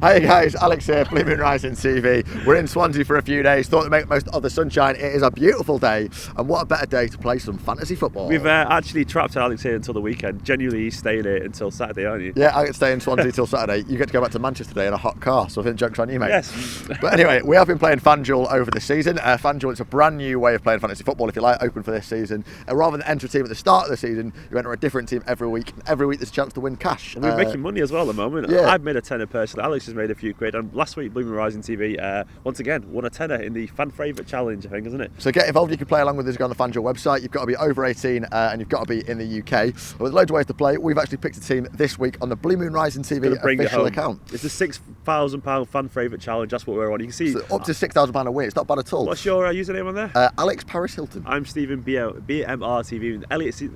Hey guys, Alex here, Blue Moon Rising TV. We're in Swansea for a few days, thought to make the most of the sunshine. It is a beautiful day, and what a better day to play some fantasy football. We've actually trapped Alex here until the weekend. Genuinely, he's staying here until Saturday, aren't you? Yeah, I get to stay in Swansea till Saturday. You get to go back to Manchester today in a hot car, so I think joke's on you, mate. Yes. But anyway, we have been playing FanDuel over the season. FanDuel, it's a brand new way of playing fantasy football, if you like, open for this season. Rather than enter a team at the start of the season, you enter a different team every week. Every week there's a chance to win cash. And we're making money as well at the moment. Yeah. I've made a tenner personally. Alex has made a few quid. And last week, BlueMoonRisingTV, once again, won a tenner in the fan favourite challenge, I think, isn't it? So get involved. You can play along with us on the FanDuel website. You've got to be over 18 and you've got to be in the UK. Well, there's loads of ways to play. We've actually picked a team this week on the Blue Moon Rising TV official account. It's a £6,000 fan favourite challenge. That's what we're on. You can see so up to £6,000 a win. It's not bad at all. What's your username on there? Alex Paris Hilton. I'm Stephen BMRTV. Elliot's in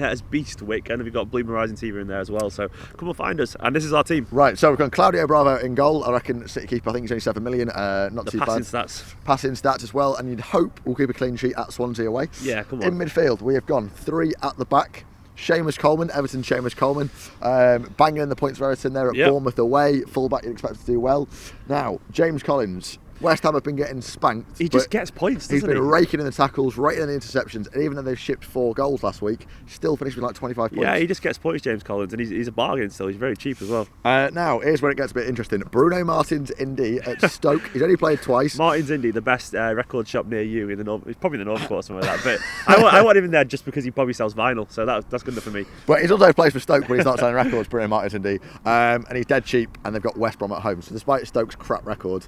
there as Beastwick, and we've got Blue Moon Rising TV in there as well. So come and find us. And this is our team. Right. So we've got Claudio Bravo in goal. I reckon City keeper. I think he's only 7 million. Not the too bad. Passing stats as well. And you'd hope we'll keep a clean sheet at Swansea away. Yeah, come on. In midfield, we have gone 3 at the back. Seamus Coleman, Everton Seamus Coleman, banging in the points for Everton there at Bournemouth away. Fullback, you'd expect to do well. Now, James Collins. West Ham have been getting spanked. He just gets points, doesn't he? He's been raking in the tackles, raking in the interceptions, and even though they've shipped 4 goals last week, still finished with like 25 points. Yeah, he just gets points, James Collins, and he's a bargain still. He's very cheap as well. Now, here's where it gets a bit interesting. Bruno Martins Indy at Stoke. He's only played twice. Martins Indy, the best record shop near you in the north. He's probably in the North Court or something like that. But I want him in there just because he probably sells vinyl, so that's good enough for me. But he's also plays for Stoke when he's not selling records, Bruno Martins Indy. And he's dead cheap, and they've got West Brom at home. So despite Stoke's crap record,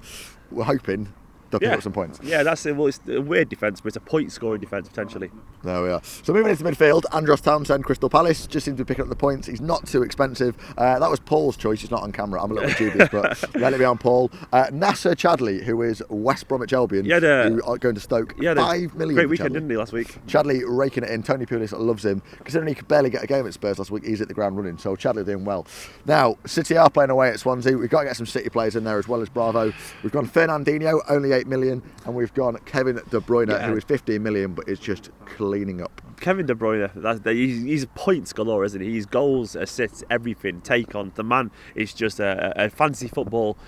we're hoping they'll pick up some points. Yeah, it's a weird defence, but it's a point-scoring defence, potentially. There we are. So moving into midfield, Andros Townsend, Crystal Palace, just seems to be picking up the points. He's not too expensive. That was Paul's choice. He's not on camera. I'm a little bit dubious, but let it be on Paul. Nasser Chadley, who is West Bromwich Albion, who are going to Stoke. Yeah, 5 million. Great weekend, didn't he, last week? Chadley raking it in. Tony Pulis loves him. Considering he could barely get a game at Spurs last week, he's hit the ground running. So Chadley doing well. Now, City are playing away at Swansea. We've got to get some City players in there as well as Bravo. We've gone Fernandinho, only 8 million, and we've gone Kevin De Bruyne, who is 15 million, but is just cleaning up. Kevin De Bruyne, he's points galore, isn't he? He's goals, assists, everything, take on. The man is just a fantasy football.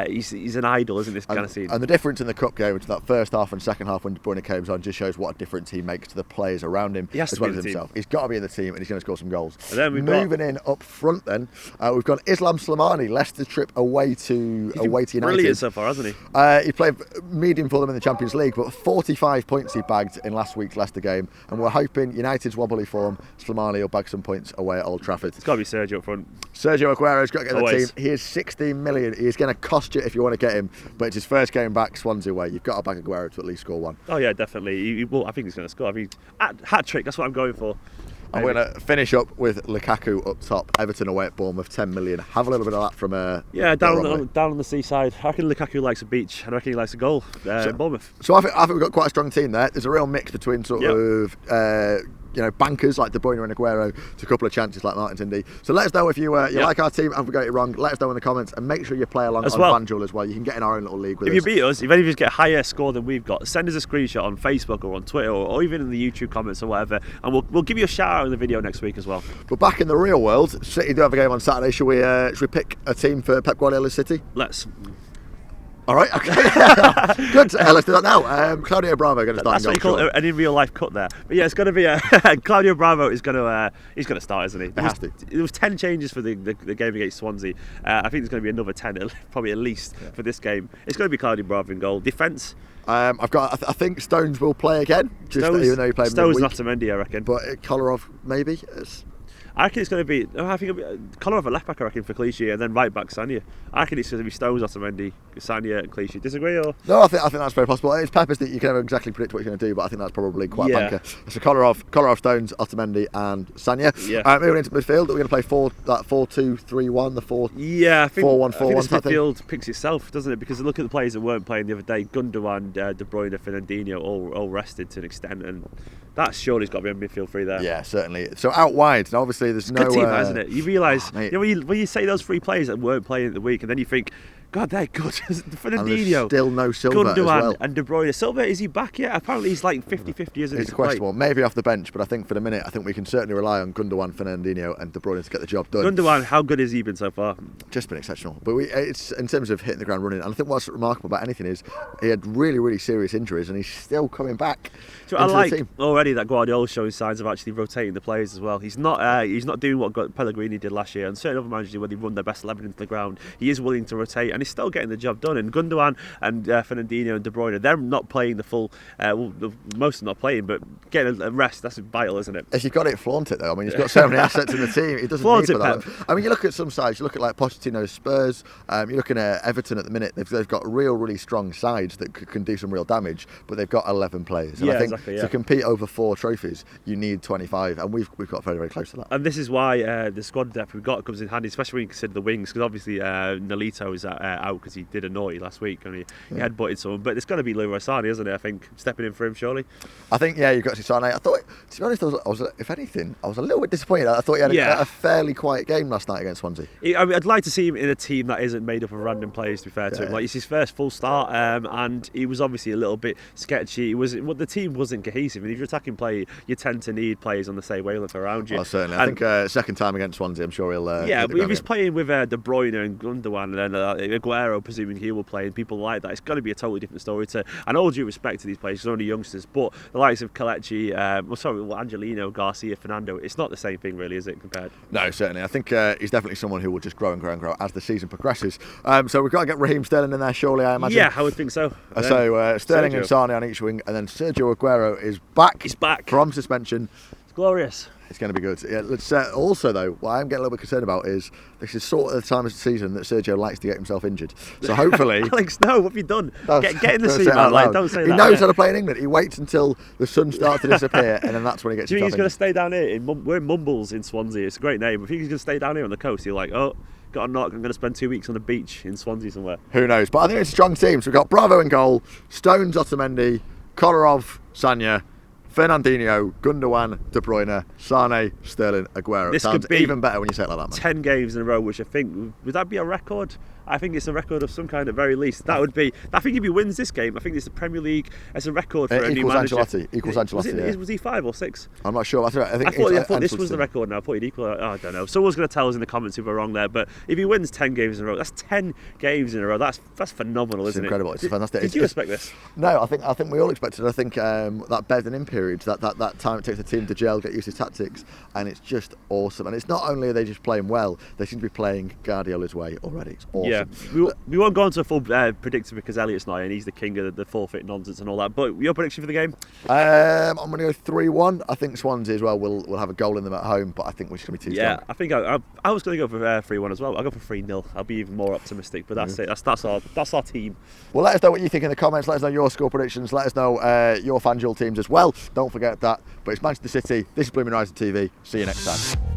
He's an idol, isn't this kind of scene? And the difference in the cup game, which that first half and second half when De Bruyne came on, just shows what a difference he makes to the players around him as well as himself. He's got to be in the team, and he's going to score some goals. And then moving in up front, then we've got Islam Slimani, Leicester trip away to United. Brilliant so far, hasn't he? He played medium for them in the Champions League, but 45 points he bagged in last week's Leicester game, and we're hoping United's wobbly form, Slimani will bag some points away at Old Trafford. It's got to be Sergio up front. Sergio Aguero's got to get in the team. He is 16 million. He is going to cost you if you want to get him, but it's his first game back Swansea way. You've got to back Aguero to at least score one. Oh yeah, definitely. I think he's going to score. I think hat trick. That's what I'm going for. And we're going to finish up with Lukaku up top. Everton away at Bournemouth, 10 million. Have a little bit of that from down on the seaside. I reckon Lukaku likes a beach, and I reckon he likes a goal. Bournemouth. So I think we've got quite a strong team there. There's a real mix between sort of bankers like De Bruyne and Aguero to a couple of chances like Martins Indy. So let us know if you like our team and we got it wrong. Let us know in the comments, and make sure you play along on FanDuel as well. You can get in our own little league with us. If you beat us, if any of you get a higher score than we've got, send us a screenshot on Facebook or on Twitter or even in the YouTube comments or whatever, and we'll give you a shout out in the video next week as well. But back in the real world, City do have a game on Saturday. Should we pick a team for Pep Guardiola's City? Let's. All right, okay. Good. Let's do that now. Claudio Bravo going to start. That's what you call an in real life cut there. But yeah, it's going to be Claudio Bravo is going to he's going to start, isn't he? There was 10 changes for the game against Swansea. I think there's going to be another 10, probably at least for this game. It's going to be Claudio Bravo in goal. Defence. I think Stones will play again. Even though he played Stones not Otamendi, I reckon. But Kolarov maybe. I reckon it's going to be. I think it'll be Kolarov at left back, I reckon, for Clichy, and then right back Sanya. I reckon it's going to be Stones, Otamendi, Sanya, and Clichy. Disagree or? No, I think that's very possible. It's Pep that you can never exactly predict what he's going to do, but I think that's probably quite a banker. So Kolarov, Stones, Otamendi, and Sanya. Yeah. Moving into midfield, we're going to play 4-2-3-1, the 4. Yeah, I think 4-1-4-1. This midfield picks itself, doesn't it? Because look at the players that weren't playing the other day. Gundogan, De Bruyne, Fernandinho, all rested to an extent, and that surely's got to be a midfield three there. Yeah, certainly. So out wide, and obviously there's no. Good team, isn't it? You realise when you say those 3 players that weren't playing at the week, and then you think God, they're good. And Fernandinho, there's still no Silva as Gundogan well. and De Bruyne. Silva, is he back yet? Apparently he's like 50-50, isn't he? It's questionable. Maybe off the bench, but I think for the minute, I think we can certainly rely on Gundogan, Fernandinho and De Bruyne to get the job done. Gundogan, how good has he been so far? Just been exceptional. But it's in terms of hitting the ground running. And I think what's remarkable about anything is he had really, really serious injuries and he's still coming back. So I like already that Guardiola's showing signs of actually rotating the players as well. He's not doing what Pellegrini did last year, and certain other managers when they run their best 11 into the ground, he is willing to rotate, and he's still getting the job done. And Gundogan and Fernandinho and De Bruyne, they're not playing the full. Most are not playing, but getting a rest—that's vital, isn't it? If you've got it, flaunt it though. I mean, he's got so many assets in the team. He doesn't Flaunt need it, for that. Pep. I mean, you look at some sides. You look at like Pochettino's Spurs. You're looking at Everton at the minute. They've got really strong sides that can do some real damage, but they've got 11 players. And I think exactly, to compete over 4 trophies, you need 25, and we've got very close to that. And this is why the squad depth we've got comes in handy, especially when you consider the wings, because obviously Nolito is out because he did a naughty last week and he headbutted someone. But it's got to be Leroy Sané, isn't it? I think stepping in for him, surely. I think you've got to see Sané. I thought, to be honest, if anything, I was a little bit disappointed. I thought he had a fairly quiet game last night against Swansea. I mean, I'd like to see him in a team that isn't made up of random players. To be fair to him, like it's his first full start, and he was obviously a little bit sketchy. The team wasn't cohesive, and if you're attacking play, you tend to need players on the same wavelength around you. Well, certainly. I think second time against Swansea, I'm sure he'll. But if he's playing with De Bruyne and Gundogan and then Aguero, presuming he will play, and people like that, it's got to be a totally different story. And all due respect to these players, they're only youngsters, but the likes of Kelechi, Angelino, Garcia, Fernando, it's not the same thing, really, is it? Compared? No, certainly. I think he's definitely someone who will just grow and grow and grow as the season progresses. So we've got to get Raheem Sterling in there, surely, I imagine. Yeah, I would think so. So Sterling and Sané on each wing, and then Sergio Aguero is back. He's back from suspension. It's glorious. It's going to be good. Yeah, let's also though, what I'm getting a little bit concerned about is this is sort of the time of the season that Sergio likes to get himself injured. So hopefully, Alex, no, what have you done? Get in the seat, man. Don't say that. He knows how to play in England. He waits until the sun starts to disappear, and then that's when he gets. Do you think he's going to injured. stay down here? We're in Mumbles in Swansea. It's a great name. If he's going to stay down here on the coast, you're like, oh, got a knock. I'm going to spend 2 weeks on the beach in Swansea somewhere. Who knows? But I think it's a strong team. So we've got Bravo in goal, Stones, Otamendi, Kolarov, Sanya, Fernandinho, Gundogan, De Bruyne, Sané, Sterling, Aguero. This sounds could be even better when you say it like that, man. 10 games in a row, which I think, would that be a record? I think it's a record of some kind at very least. That would be. I think if he wins this game, I think it's the Premier League as a record for a new manager. Equals Ancelotti. Was he 5 or 6? I'm not sure. I thought this was the record now. I thought he'd equal. I don't know. Someone's going to tell us in the comments if we're wrong there. But if he wins 10 games in a row, that's 10 games in a row. That's phenomenal, isn't it? It's incredible. It's fantastic. Did you expect this? No, I think we all expected. I think that bedding in period, that time it takes the team to gel, get used to tactics, and it's just awesome. And it's not only are they just playing well, they seem to be playing Guardiola's way already. It's awesome. Yeah. We won't go into a full predictor because Elliot's not in. He's the king of the forfeit nonsense and all that. But your prediction for the game? I'm going to go 3-1. I think Swansea as well will have a goal in them at home, but I think we're just going to be too strong. I think I was going to go for 3-1 as well. I'll go for 3-0. I'll be even more optimistic. But that's it. That's our team. Well, let us know what you think in the comments. Let us know your score predictions. Let us know your FanDuel teams as well. Don't forget that. But it's Manchester City. This is BlueMoonRisingTV. See you next time.